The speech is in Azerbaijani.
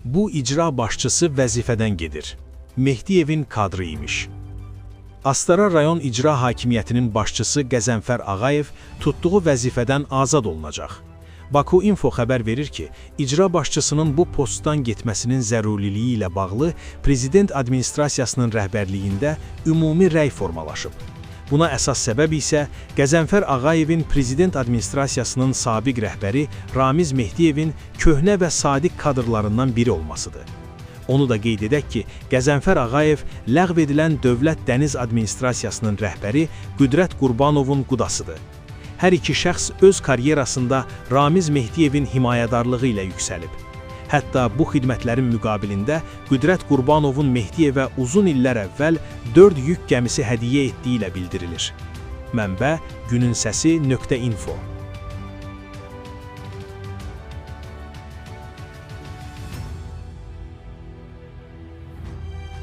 Bu icra başçısı vəzifədən gedir. Mehdiyevin kadrı imiş. Astara rayon icra hakimiyyətinin başçısı Qəzənfər Ağayev tutduğu vəzifədən azad olunacaq. Baku Info xəbər verir ki, icra başçısının bu postdan getməsinin zəruriliyi ilə bağlı Prezident Administrasiyasının rəhbərliyində ümumi rəy formalaşıb. Buna əsas səbəb isə Qəzənfər Ağayevin Prezident Administrasiyasının sabiq rəhbəri Ramiz Mehdiyevin köhnə və sadiq kadrlarından biri olmasıdır. Onu da qeyd edək ki, Qəzənfər Ağayev ləğv edilən Dövlət Dəniz Administrasiyasının rəhbəri Qüdrət Qurbanovun qudasıdır. Hər iki şəxs öz karyerasında Ramiz Mehdiyevin himayədarlığı ilə yüksəlib. Hətta bu xidmətlərin müqabilində Qüdrət Qurbanovun Mehdiyevə uzun illər əvvəl 4 yük gəmisi hədiyyə etdiyi ilə bildirilir. Mənbə: gününsəsi.info